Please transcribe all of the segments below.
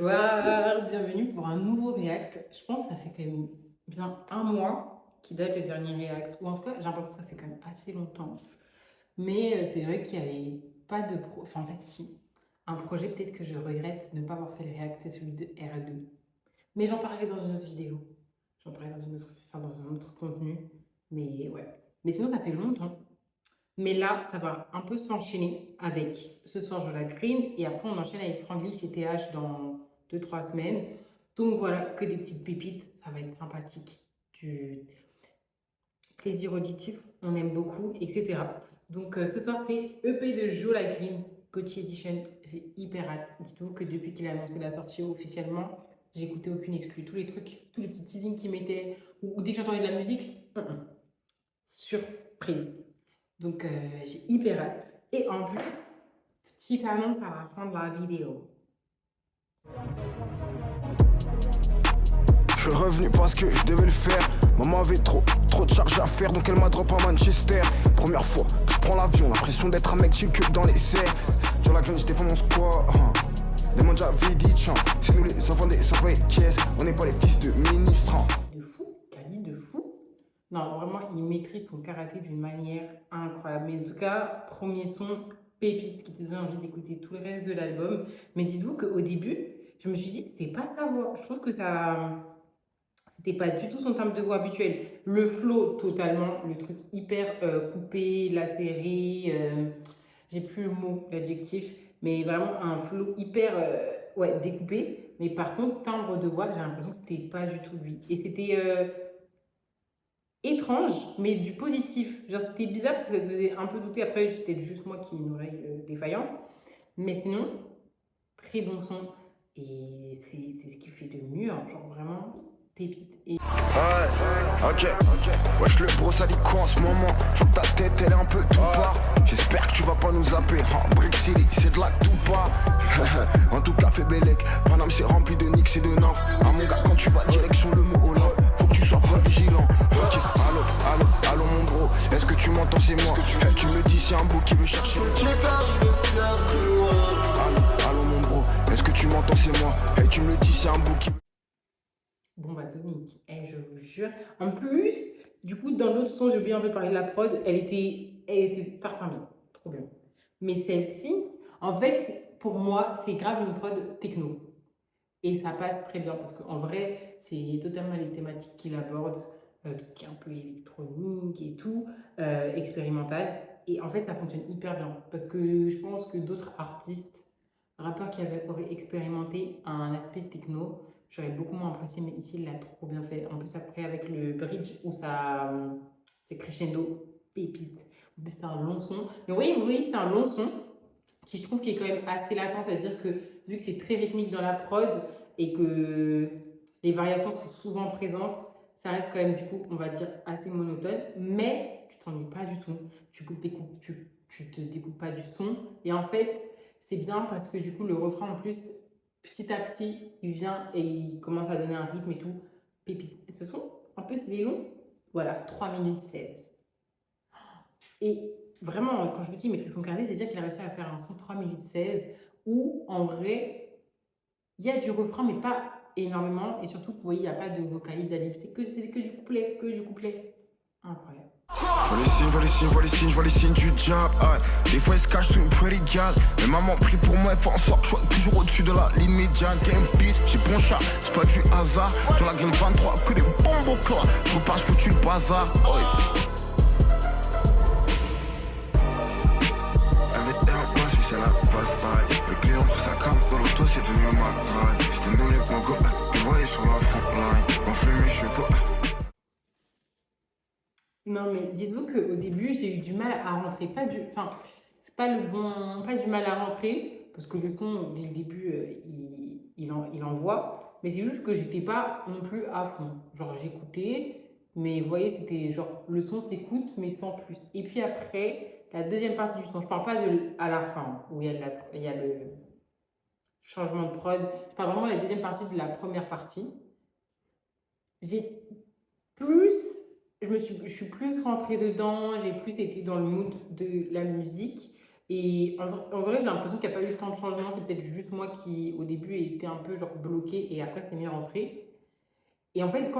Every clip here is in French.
Bonsoir, bienvenue pour un nouveau React. Je pense que ça fait quand même bien un mois qui date le dernier React, ou en tout cas j'ai l'impression que ça fait quand même assez longtemps. Mais c'est vrai qu'il n'y avait pas de enfin en fait si, un projet peut-être que je regrette de ne pas avoir fait le React, c'est celui de R2. Mais j'en parlerai dans une autre vidéo, j'en parlerai dans une autre, enfin, dans un autre contenu. Mais ouais, mais sinon ça fait longtemps. Mais là, ça va un peu s'enchaîner avec ce soir je la green et après on enchaîne avec Franglish et TH dans 2 3 semaines. Donc voilà, que des petites pépites, ça va être sympathique, du plaisir auditif, on aime beaucoup, etc. Donc ce soir c'est EP de Jo la Green, Gauthier Edition, j'ai hyper hâte. Dites-vous que depuis qu'il a annoncé la sortie officiellement, j'ai écouté aucune exclue. Tous les trucs, tous les petits teasings qu'il mettait, ou dès que j'entendais de la musique, surprise. Donc j'ai hyper hâte. Et en plus, petite annonce à la fin de la vidéo. Je suis revenu parce que je devais le faire. Maman avait trop de charges à faire, donc elle m'a drop à Manchester. Première fois que je prends l'avion, l'impression d'être un mec chill que dans les airs. Sur la grande je défends mon squat. Les gens j'avais dit tiens, c'est nous les enfants des employés de caisse, on n'est pas les fils de ministres. De fou, Kali de fou. Non, vraiment, il maîtrise son karaté d'une manière incroyable. Mais en tout cas, premier son, pépite, qui te donne envie d'écouter tout le reste de l'album. Mais dites-vous qu'au début, je me suis dit, c'était pas sa voix. Je trouve que ça. C'était pas du tout son timbre de voix habituel. Le flow, totalement. Le truc hyper coupé, lacéré. J'ai plus le mot, l'adjectif. Mais vraiment un flow hyper ouais, découpé. Mais par contre, timbre de voix, j'ai l'impression que c'était pas du tout lui. Et c'était étrange, mais du positif. Genre, c'était bizarre parce que ça faisait un peu douter. Après, c'était juste moi qui ai une oreille défaillante. Mais sinon, très bon son. Et c'est ce qu'il fait de mieux. Hein. Genre, vraiment, pépite. Et Ouais, ok, wesh le bro ça dit quoi en ce moment? Je ta tête elle est un peu tout part. J'espère que tu vas pas nous zapper. Brick City c'est de là que tout part. En tout cas fait Bélec, Paname c'est rempli de Nix et de Nanf. Ah mon gars quand tu vas direction le mot Olympe, faut que tu sois fort vigilant. Ok, allô mon bro, est-ce que tu m'entends c'est moi? Tu me dis c'est un beau qui veut chercher. Allô mon bro, est-ce que tu m'entends c'est moi? Tu me dis c'est un beau qui veut. bon, bah, Dominique, je vous jure. En plus, du coup, dans l'autre son, j'ai oublié un peu parler de la prod. Elle était tarpin, trop bien. Mais celle-ci, en fait, pour moi, c'est grave une prod techno. Et ça passe très bien parce qu'en vrai, c'est totalement les thématiques qu'il aborde, tout ce qui est un peu électronique et tout, expérimental. Et en fait, ça fonctionne hyper bien parce que je pense que d'autres artistes, rappeurs qui auraient expérimenté un aspect techno, j'aurais beaucoup moins apprécié, mais ici, il l'a trop bien fait. En plus, après, avec le bridge où ça, c'est crescendo, pépite. En plus, c'est un long son. Mais oui, c'est un long son qui je trouve qui est quand même assez latent, c'est-à-dire que vu que c'est très rythmique dans la prod et que les variations sont souvent présentes, ça reste quand même du coup, on va dire, assez monotone, mais tu t'ennuies pas du tout. Tu te découpes pas du son. Et en fait, c'est bien parce que du coup, le refrain en plus, petit à petit, il vient et il commence à donner un rythme et tout. Pépite. Et ce son, en plus, il est long. Voilà, 3 minutes 16. Et vraiment, quand je vous dis maîtrise son carnet, c'est-à-dire qu'il a réussi à faire un son 3 minutes 16 où, en vrai, il y a du refrain, mais pas énormément. Et surtout, vous voyez, il n'y a pas de vocalise d'Alib. C'est que du couplet, que du couplet. Incroyable. Vois les signes du diable. Des fois ils se cachent sous une pretty gal. Mais maman prie pour moi, elle fait en sorte que je sois toujours au-dessus de la ligne médiane. Game beast, j'ai bon chat, c'est pas du hasard. Dans la game 23, que des bombes au clois. Je repasse foutu le bazar. C'est la base pareil. Le client pour sa cam dans l'auto, c'est devenu le matraille. J'étais mêlé mon go, tu voyais sur la front line. Mon flemme, je suis pas. Non, mais dites-vous qu'au début, j'ai eu du mal à rentrer. Enfin, c'est pas le bon. Pas du mal à rentrer, parce que le son, dès le début, il envoie. Mais c'est juste que j'étais pas non plus à fond. Genre, j'écoutais, mais vous voyez, c'était genre, le son s'écoute, mais sans plus. Et puis après, la deuxième partie du son, je parle pas de à la fin, où il y a le changement de prod. Je parle vraiment de la deuxième partie de la première partie. J'ai plus, je suis plus rentrée dedans, j'ai plus été dans le mood de la musique. Et en vrai, j'ai l'impression qu'il n'y a pas eu tant de changements. C'est peut-être juste moi qui, au début, était un peu genre bloqué et après, c'est mieux rentré. Et en fait,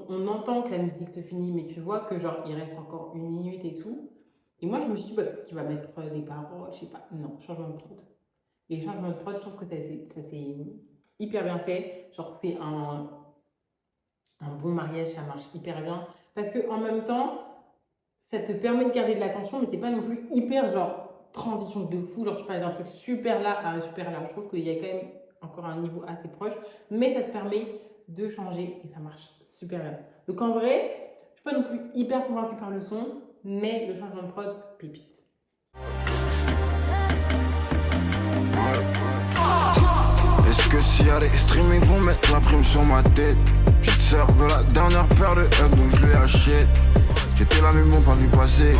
on entend que la musique se finit, mais tu vois que genre, il reste encore 1 minute et tout. Et moi, je me suis dit, bah, peut-être qu'il va mettre des paroles, je sais pas. Non, changement de prod. Et changement de prod, je trouve que ça c'est hyper bien fait. Genre, c'est un bon mariage, ça marche hyper bien. Parce que en même temps, ça te permet de garder de l'attention, mais c'est pas non plus hyper genre transition de fou. Genre, tu passes d'un truc super là à un super là. Je trouve qu'il y a quand même encore un niveau assez proche, mais ça te permet de changer et ça marche super bien. Donc en vrai, je suis pas non plus hyper convaincue par le son, mais le changement de prod, pépite. Est-ce que s'il y a des streams, ils vont mettre la prime sur ma tête? Petite sœur de la dernière paire de Hug, donc je lui achète. J'étais là, mais ils m'ont pas vu passer.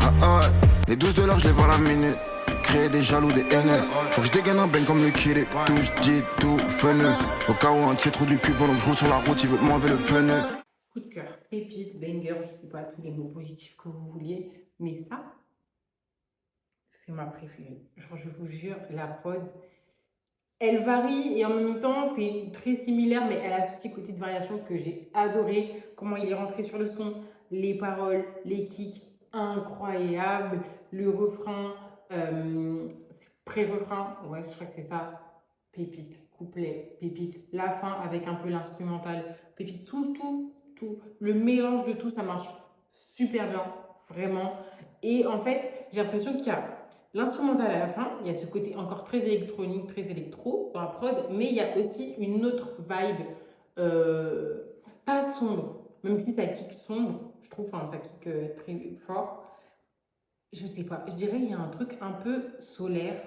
Ah ah, les 12 dollars, je les vends la minute. Créer des jaloux, des haineux. Faut que je dégaine un bang comme le kid. Tout, je dis tout, funeux. Au cas où un de ces trous du cul, pendant que je roule sur la route, il veut m'enlever le pneu. Coup de cœur, pépite, banger, je sais pas tous les mots positifs que vous vouliez, mais ça, c'est ma préférée. Genre, je vous jure, la prod, elle varie et en même temps, c'est très similaire, mais elle a ce petit côté de variation que j'ai adoré. Comment il est rentré sur le son, les paroles, les kicks, incroyable. Le refrain, pré-refrain, ouais, je crois que c'est ça. Pépite, couplet, pépite. La fin avec un peu l'instrumental, pépite. Tout. Le mélange de tout, ça marche super bien, vraiment. Et en fait, j'ai l'impression qu'il y a l'instrumental à la fin, il y a ce côté encore très électronique, très électro dans la prod, mais il y a aussi une autre vibe, euh, pas sombre, même si ça kick sombre, je trouve, enfin, ça kick très fort. Je sais pas, je dirais il y a un truc un peu solaire,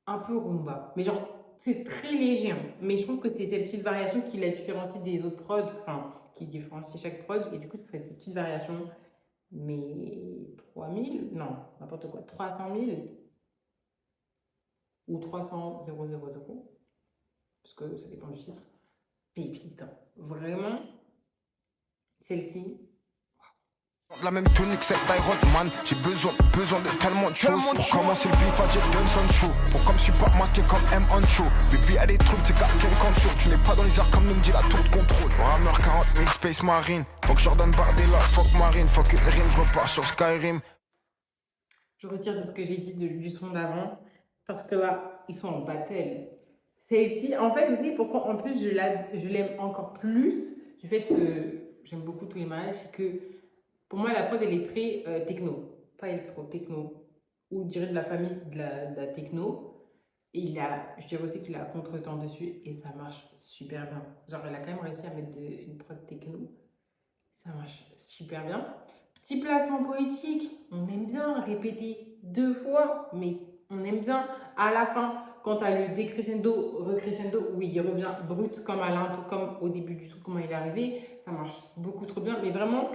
un peu rumba. Mais genre, c'est très léger, hein. Mais je trouve que c'est cette petite variation qui la différencie des autres prods, enfin, qui différencie chaque prod, et du coup, ce serait cette petite variation. Mais 3000, non, n'importe quoi, 300 000 ou 300 000, parce que ça dépend du titre. Pépite, hein. Vraiment, celle-ci. La même tunique, c'est Iron Man. J'ai besoin de tellement de choses. Pour commencer le beef, j'ai Dunson Show. Pour comme je suis pas masqué comme M on show. Baby, y'a des trucs, c'est quelqu'un contrôle. Tu n'es pas dans les airs comme nous me dit la tour de contrôle. Warhammer 40 000 Space Marine. Faut que Jordan Bardella, fuck Marine. Fuck une rime, je repars sur Skyrim. Je retire de ce que j'ai dit du son d'avant, parce que là, ils sont en battle. Celle-ci, en fait, vous savez pourquoi en plus je l'aime encore plus du fait que j'aime beaucoup tous les mariages, c'est que pour moi, la prod, elle est très techno, pas électro, techno, ou je dirais de la famille de la techno. Et je dirais aussi qu'il a un contretemps dessus et ça marche super bien. Genre, elle a quand même réussi à mettre une prod techno. Ça marche super bien. Petit placement poétique, on aime bien répéter 2 fois, mais on aime bien à la fin, quand tu as le décrescendo, recrescendo, oui, il revient brut comme à l'intro, comme au début du tout, comment il est arrivé. Ça marche beaucoup trop bien, mais vraiment,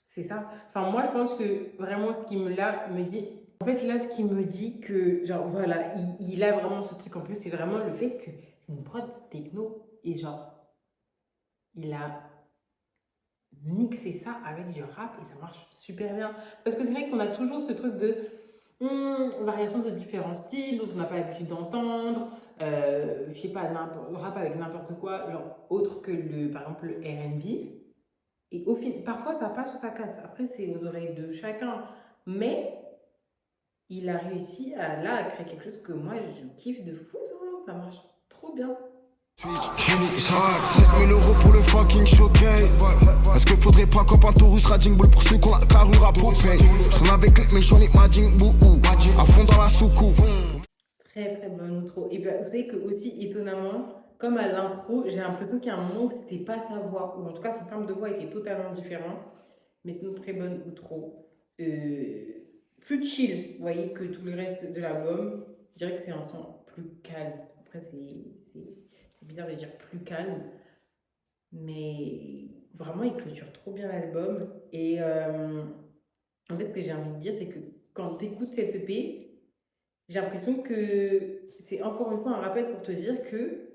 c'est ça. Enfin, moi, je pense que vraiment, ce qui me dit. En fait, là, ce qui me dit que, genre, voilà, il a vraiment ce truc en plus, c'est vraiment le fait que c'est une prod techno. Et genre, il a mixé ça avec du rap et ça marche super bien. Parce que c'est vrai qu'on a toujours ce truc de variation de différents styles, dont on n'a pas l'habitude d'entendre. Je sais pas, rap avec n'importe quoi, genre autre que par exemple, le R&B. Et au final, parfois ça passe ou ça casse. Après, c'est aux oreilles de chacun. Mais il a réussi à créer quelque chose que moi je kiffe de fou, ça marche trop bien. 7000 euros pour le fucking showcase. Est-ce qu'il faudrait pas qu'on pente Taurus Raging Bull pour ceux qu'on a carrure à poupée? J'en avec les méchants, les Majin Buu. À fond dans la soucoupe. Très très bonne outro. Et bien, vous savez que aussi étonnamment, comme à l'intro, j'ai l'impression qu'il y a un moment où c'était pas sa voix, ou en tout cas son timbre de voix était totalement différent. Mais c'est une très bonne outro. Plus chill, vous voyez, que tout le reste de l'album. Je dirais que c'est un son plus calme. Après, c'est bizarre de dire plus calme, mais vraiment, il clôture trop bien l'album. Et en fait, ce que j'ai envie de dire, c'est que quand tu écoutes cette EP, j'ai l'impression que c'est encore une fois un rappel pour te dire que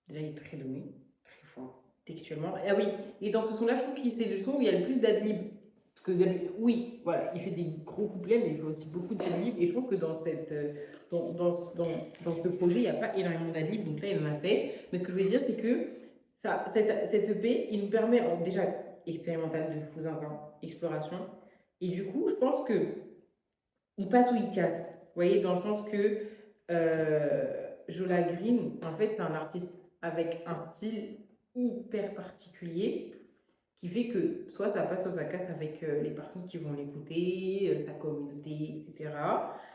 déjà il est très doué, très fort, textuellement. Ah oui, et dans ce son-là, je trouve que c'est le son où il y a le plus d'adlib. Parce que oui, voilà, il fait des gros couplets, mais il fait aussi beaucoup d'adlibs. Et je trouve que dans ce projet, il n'y a pas énormément d'adlibs. Donc là, il en a fait. Mais ce que je veux dire, c'est que cette EP, il nous permet déjà expérimental de fou zinzin, exploration. Et du coup, je pense que il passe ou il casse. Vous voyez, dans le sens que Jola Green, en fait, c'est un artiste avec un style hyper particulier qui fait que soit ça passe, soit ça casse avec les personnes qui vont l'écouter, sa communauté, etc.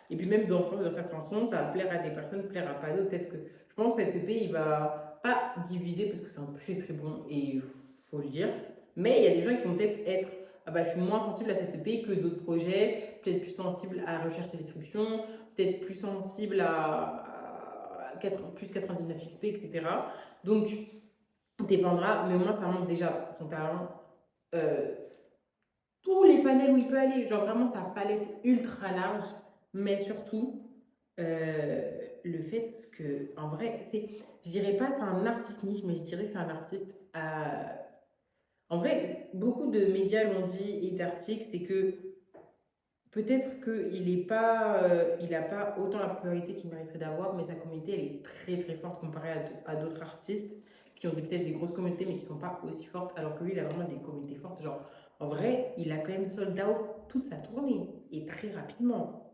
Et puis même dans sa chanson, ça va plaire à des personnes, plaire à pas d'autres. Peut-être que je pense que cet EP, il va pas diviser parce que c'est un très très bon et faut le dire. Mais il y a des gens qui vont peut-être être, ah bah je suis moins sensible à cette EP que d'autres projets, peut-être plus sensible à la recherche et distribution, peut-être plus sensible plus 99XP, etc. Donc, dépendra, mais moi ça montre déjà son talent, euh, tous les panels où il peut aller, genre vraiment sa palette ultra large, mais surtout le fait que, en vrai, je dirais pas c'est un artiste niche, mais je dirais que c'est un artiste en vrai, beaucoup de médias l'ont dit et d'articles, c'est que peut-être qu'il n'a pas autant la popularité qu'il mériterait d'avoir, mais sa communauté, elle est très très forte comparée à d'autres artistes qui ont peut-être des grosses communautés, mais qui ne sont pas aussi fortes, alors que lui, il a vraiment des communautés fortes. Genre, en vrai, il a quand même sold out toute sa tournée, et très rapidement.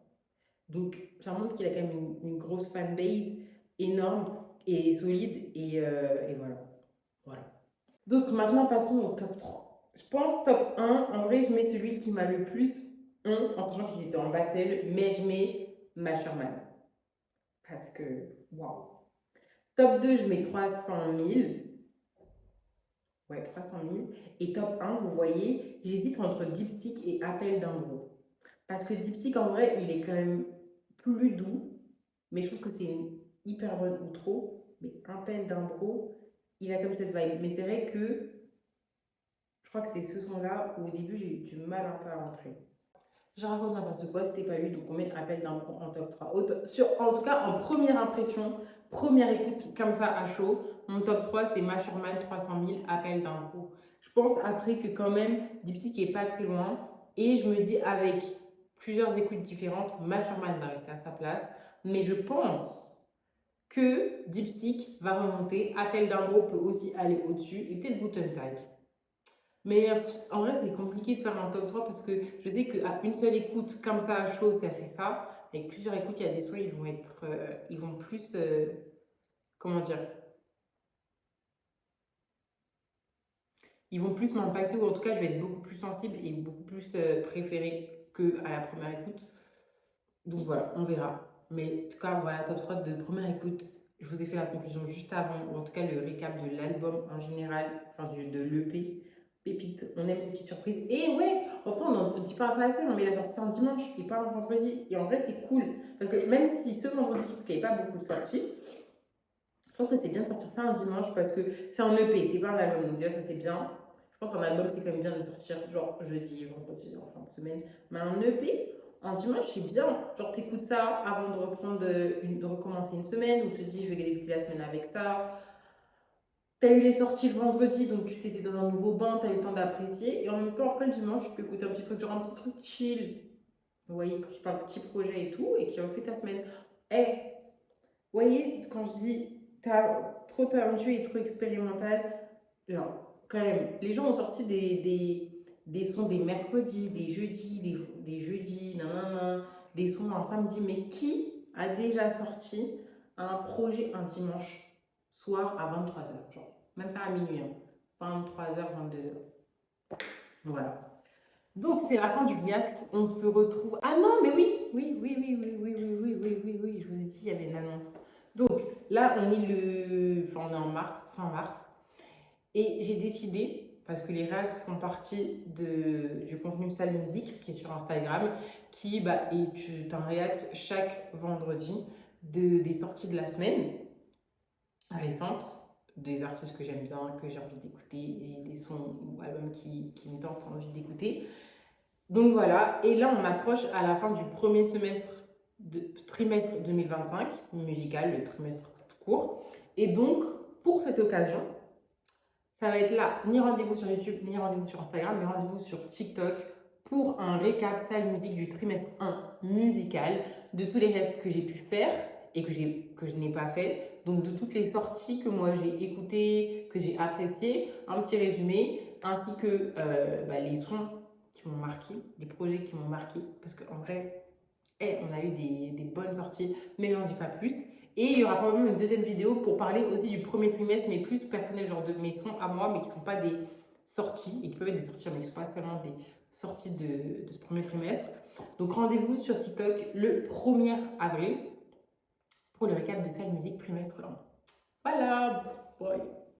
Donc, ça montre qu'il a quand même une grosse fanbase énorme et solide, et voilà. Voilà. Donc maintenant, passons au top 3. Je pense top 1, en vrai, je mets celui qui m'a le plus en sachant qu'il était en battle, mais je mets Masherman. Parce que, waouh. Top 2, je mets 300 000. Ouais, 300 000. Et top 1, vous voyez, j'hésite entre Dipsic et Appel d'Ambro. Parce que Dipsic, en vrai, il est quand même plus doux, mais je trouve que c'est une hyper bonne outro. Mais Appel d'Ambro, il a comme cette vibe. Mais c'est vrai que je crois que c'est ce son-là où au début j'ai eu du mal un peu à rentrer. Je raconte n'importe quoi, c'était pas lui, donc on met Appel d'Impro en top 3. En tout cas, en première impression, première écoute comme ça à chaud, mon top 3 c'est Masherman 300 000, Appel d'Impro. Je pense après que quand même, Dipsy est pas très loin, et je me dis avec plusieurs écoutes différentes, Masherman va rester à sa place, mais je pense que Dipsy va remonter, Appel d'Impro peut aussi aller au-dessus, et peut-être Guten Tag. Mais en vrai, c'est compliqué de faire un top 3 parce que je sais qu'à une seule écoute, comme ça à chaud, ça fait ça. Avec plusieurs écoutes, il y a des sons, ils vont plus, comment dire, ils vont plus m'impacter ou en tout cas, je vais être beaucoup plus sensible et beaucoup plus préférée qu'à la première écoute. Donc voilà, on verra. Mais en tout cas, voilà, top 3 de première écoute. Je vous ai fait la conclusion juste avant, ou en tout cas le récap de l'album en général, enfin de l'EP. Pépite, on aime ces petites surprises. Et ouais, enfin, on ne dit pas assez, mais il a sorti ça un dimanche et pas un vendredi. Et en vrai, c'est cool. Parce que même si ce vendredi, je trouve qu'il n'y avait pas beaucoup de sorties, je trouve que c'est bien de sortir ça un dimanche parce que c'est un EP, c'est pas un album. Donc déjà, ça c'est bien. Je pense qu'un album, c'est quand même bien de sortir genre jeudi, vendredi, en fin de semaine. Mais un EP, un dimanche, c'est bien. Genre, t'écoutes ça avant de de recommencer une semaine, ou tu te dis, je vais débuter la semaine avec ça. T'as eu les sorties le vendredi, donc tu t'étais dans un nouveau bain, t'as eu le temps d'apprécier. Et en même temps, après le dimanche, tu peux écouter un petit truc, genre un petit truc chill. Vous voyez, quand je parle petit projet et tout, et qui refait ta semaine. Eh, vous voyez, quand je dis trop talentueux et trop expérimental, genre, quand même, les gens ont sorti des sons des mercredis, des jeudis, nanana, des sons un samedi, mais qui a déjà sorti un projet un dimanche soir à 23h, genre, même pas à minuit, hein, 23h, 22h. Voilà. Donc, c'est la fin du React. On se retrouve. Ah non, mais oui, je vous ai dit, il y avait une annonce. Donc, là, on est en mars, fin mars. Et j'ai décidé, parce que les Reacts font partie du contenu Salle Musique, qui est sur Instagram, qui est un React chaque vendredi des sorties de la semaine récentes, des artistes que j'aime bien, que j'ai envie d'écouter, et des sons ou albums qui me tentent envie d'écouter. Donc voilà, et là on approche à la fin du premier trimestre 2025, musical, le trimestre tout court. Et donc, pour cette occasion, ça va être là, ni rendez-vous sur YouTube, ni rendez-vous sur Instagram, mais rendez-vous sur TikTok, pour un récap salle musique du trimestre 1 musical, de tous les reps que j'ai pu faire et que je n'ai pas fait. Donc de toutes les sorties que moi j'ai écoutées, que j'ai appréciées, un petit résumé, ainsi que les sons qui m'ont marqué, les projets qui m'ont marqué, parce qu'en vrai, on a eu des bonnes sorties, mais je n'en dis pas plus. Et il y aura probablement une deuxième vidéo pour parler aussi du premier trimestre, mais plus personnel, genre de mes sons à moi, mais qui ne sont pas des sorties, et qui peuvent être des sorties, mais qui ne sont pas seulement des sorties de ce premier trimestre. Donc rendez-vous sur TikTok le 1er avril pour le récap de salle musique trimestre 1. Voilà, bye.